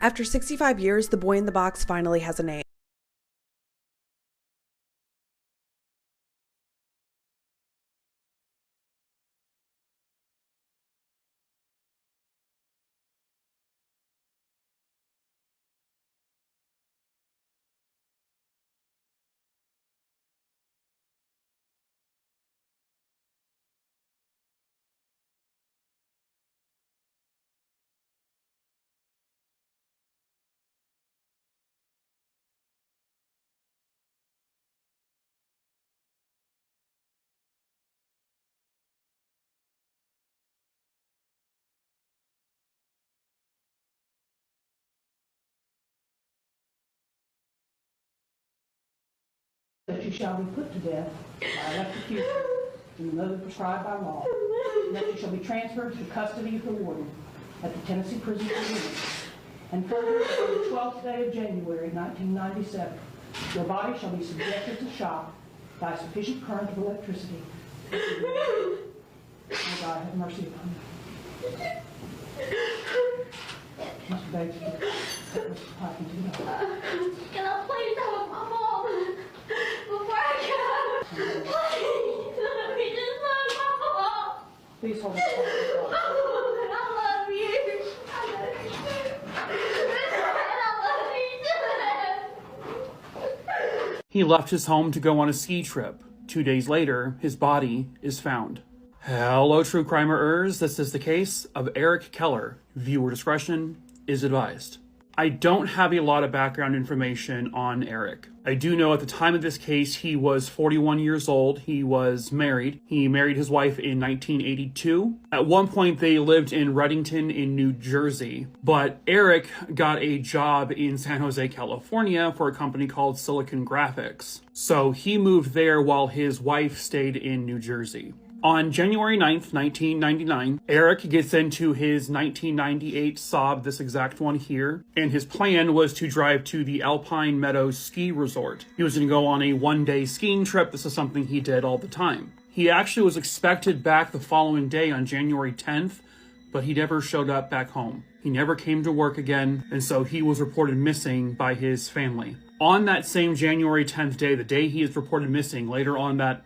After 65 years, the boy in the box finally has a name. That you shall be put to death by electrocution in the mode prescribed by law, and that you shall be transferred to the custody of the warden at the Tennessee Prison for Women. And further, on the 12th day of January 1997, your body shall be subjected to shock by sufficient current of electricity. May God have mercy upon you. Mr. Bates, take Mr. Pike into the house. Can I please have my mom before I go? Please, let me just hug my mom. Please hold this close. I love you. I love you too. I love you too. He left his home to go on a ski trip. 2 days later, his body is found. Hello, true crimerers. This is the case of Eric Keller. Viewer discretion is advised. I don't have a lot of background information on Eric. I do know at the time of this case, he was 41 years old. He was married. He married his wife in 1982. At one point, they lived in Reddington in New Jersey. But Eric got a job in San Jose, California for a company called Silicon Graphics. So he moved there while his wife stayed in New Jersey. On January 9th, 1999, Eric gets into his 1998 Saab, this exact one here, and his plan was to drive to the Alpine Meadows ski resort. He was going to go on a one-day skiing trip. This is something he did all the time. He actually was expected back the following day on January 10th, but he never showed up back home. He never came to work again, and so he was reported missing by his family. On that same January 10th day, the day he is reported missing, later on that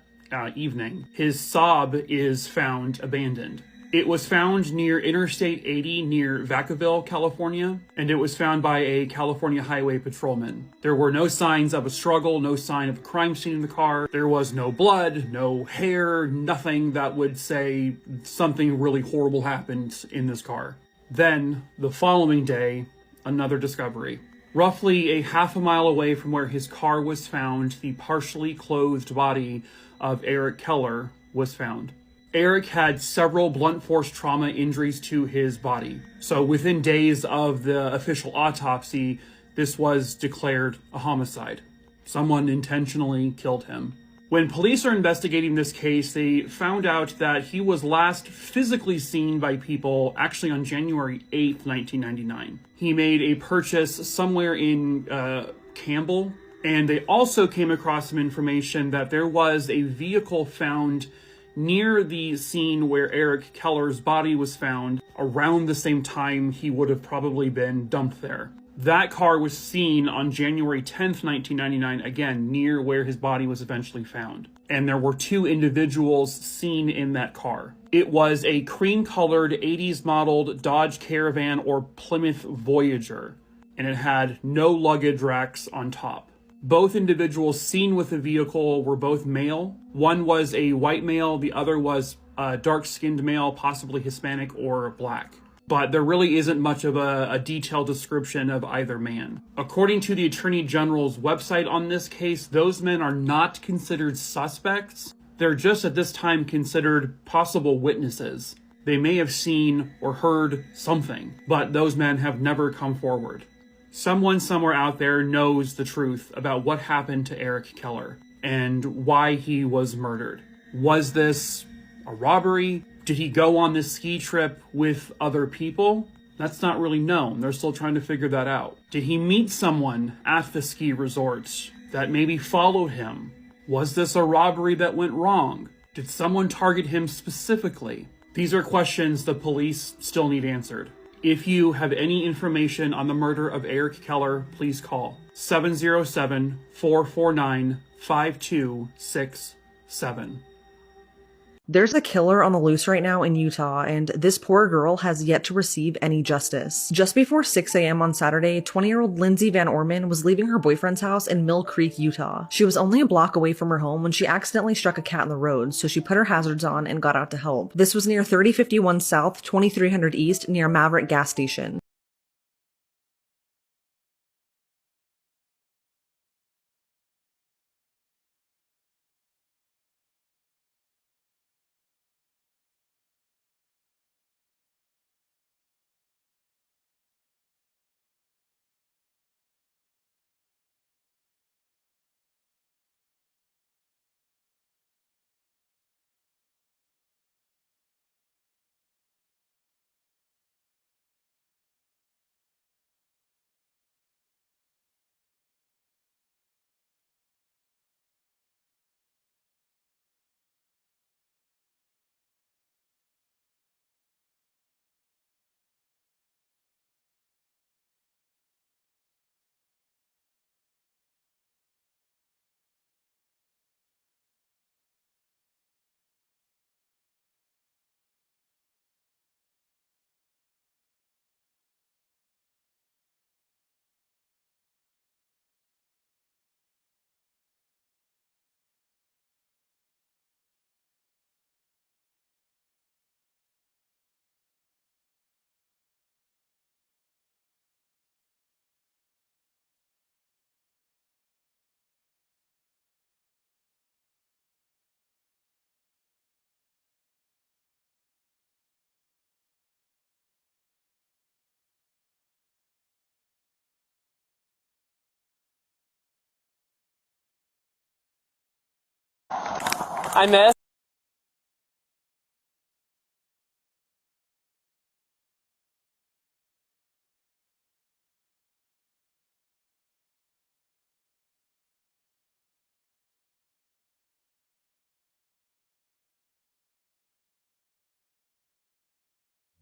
evening, his Saab is found abandoned. It was found near Interstate 80 near Vacaville, California, and it was found by a California highway patrolman. There were no signs of a struggle, no sign of a crime scene in the car. There was no blood, no hair, nothing that would say something really horrible happened in this car. Then, the following day, another discovery. Roughly a half a mile away from where his car was found, the partially clothed body of Eric Keller was found. Eric had several blunt force trauma injuries to his body. So within days of the official autopsy, this was declared a homicide. Someone intentionally killed him. When police are investigating this case, they found out that he was last physically seen by people actually on January 8th, 1999. He made a purchase somewhere in Campbell, and they also came across some information that there was a vehicle found near the scene where Eric Keller's body was found around the same time he would have probably been dumped there. That car was seen on January 10th, 1999, again, near where his body was eventually found. And there were two individuals seen in that car. It was a cream-colored 80s modeled Dodge Caravan or Plymouth Voyager, and it had no luggage racks on top. Both individuals seen with the vehicle were both male. One was a white male, the other was a dark-skinned male, possibly Hispanic or black. But there really isn't much of a detailed description of either man. According to the Attorney General's website on this case, those men are not considered suspects. They're just at this time considered possible witnesses. They may have seen or heard something, but those men have never come forward. Someone somewhere out there knows the truth about what happened to Eric Keller and why he was murdered. Was this a robbery? Did he go on this ski trip with other people? That's not really known. They're still trying to figure that out. Did he meet someone at the ski resort that maybe followed him? Was this a robbery that went wrong? Did someone target him specifically? These are questions the police still need answered. If you have any information on the murder of Eric Keller, please call 707-449-5267. There's a killer on the loose right now in Utah, and this poor girl has yet to receive any justice. Just before 6 a.m. on Saturday, 20-year-old Lindsay Van Orman was leaving her boyfriend's house in Mill Creek, Utah. She was only a block away from her home when she accidentally struck a cat in the road, so she put her hazards on and got out to help. This was near 3051 South, 2300 East, near Maverick gas station. I missed.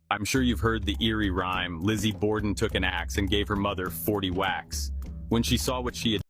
I'm sure you've heard the eerie rhyme, Lizzie Borden took an axe and gave her mother 40 whacks. When she saw what she had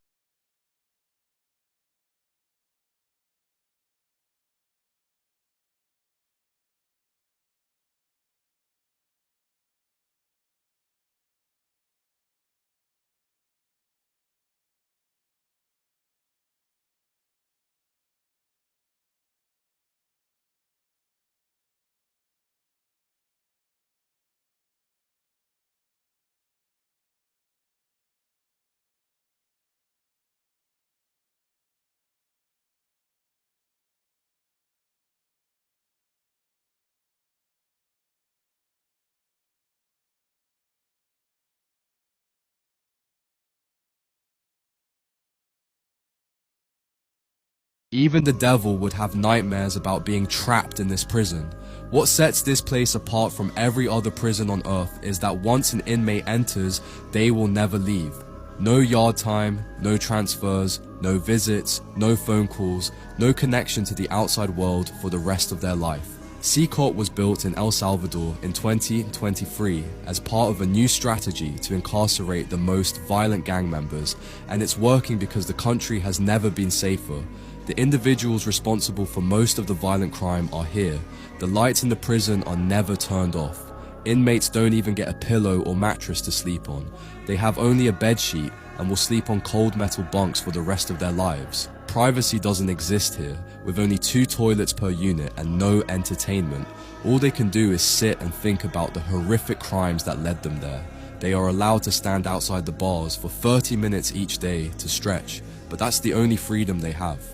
Even the devil would have nightmares about being trapped in this prison. What sets this place apart from every other prison on earth is that once an inmate enters, they will never leave. No yard time, no transfers, no visits, no phone calls, no connection to the outside world for the rest of their life. CCOT was built in El Salvador in 2023 as part of a new strategy to incarcerate the most violent gang members, and it's working because the country has never been safer. The individuals responsible for most of the violent crime are here. The lights in the prison are never turned off. Inmates don't even get a pillow or mattress to sleep on. They have only a bed sheet and will sleep on cold metal bunks for the rest of their lives. Privacy doesn't exist here, with only 2 toilets per unit and no entertainment. All they can do is sit and think about the horrific crimes that led them there. They are allowed to stand outside the bars for 30 minutes each day to stretch, but that's the only freedom they have.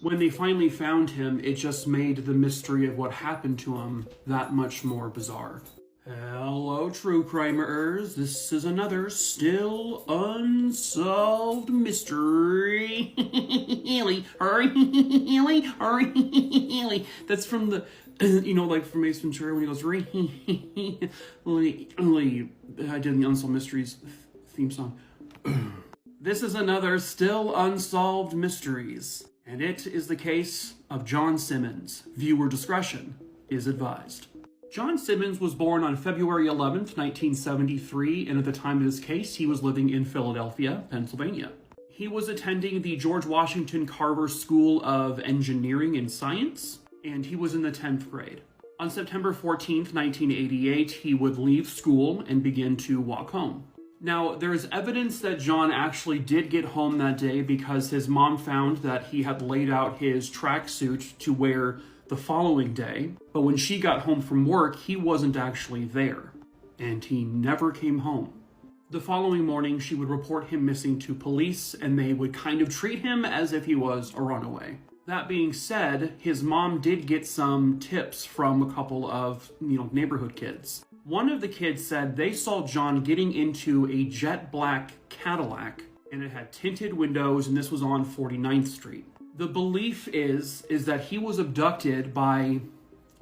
When they finally found him, it just made the mystery of what happened to him that much more bizarre. Hello, true crimers. This is another still unsolved mystery. That's from the, like from Ace Ventura when he goes, I did the Unsolved Mysteries theme song. This is another still unsolved mysteries. And it is the case of John Simmons. Viewer discretion is advised. John Simmons was born on February 11th, 1973, and at the time of this case, he was living in Philadelphia, Pennsylvania. He was attending the George Washington Carver School of Engineering and Science, and he was in the 10th grade. On September 14th, 1988, he would leave school and begin to walk home. Now, there is evidence that John actually did get home that day because his mom found that he had laid out his tracksuit to wear the following day, but when she got home from work, he wasn't actually there, and he never came home. The following morning, she would report him missing to police, and they would kind of treat him as if he was a runaway. That being said, his mom did get some tips from a couple of, neighborhood kids. One of the kids said they saw John getting into a jet black Cadillac, and it had tinted windows, and this was on 49th Street. The belief is that he was abducted by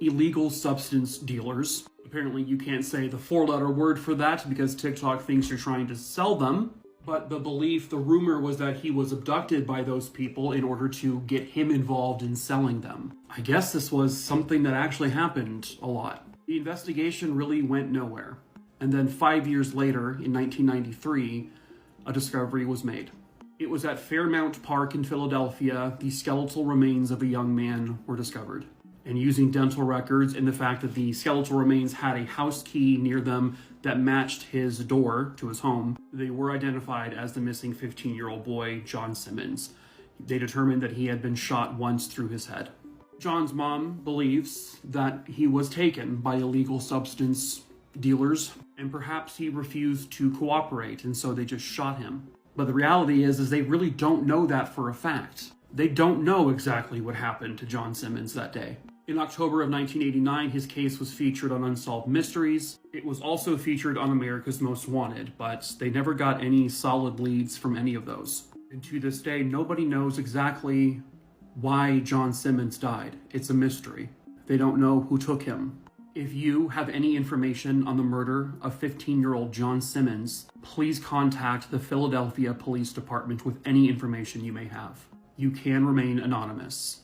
illegal substance dealers. Apparently you can't say the 4-letter word for that because TikTok thinks you're trying to sell them. But the rumor was that he was abducted by those people in order to get him involved in selling them. I guess this was something that actually happened a lot. The investigation really went nowhere. And then 5 years later, in 1993, a discovery was made. It was at Fairmount Park in Philadelphia, the skeletal remains of a young man were discovered. And using dental records and the fact that the skeletal remains had a house key near them that matched his door to his home, they were identified as the missing 15-year-old boy, John Simmons. They determined that he had been shot once through his head. John's mom believes that he was taken by illegal substance dealers, and perhaps he refused to cooperate, and so they just shot him. But the reality is they really don't know that for a fact. They don't know exactly what happened to John Simmons that day. In October of 1989, his case was featured on Unsolved Mysteries. It was also featured on America's Most Wanted, but they never got any solid leads from any of those. And to this day, nobody knows exactly why John Simmons died. It's a mystery. They don't know who took him. If you have any information on the murder of 15-year-old John Simmons, please contact the Philadelphia Police Department with any information you may have. You can remain anonymous.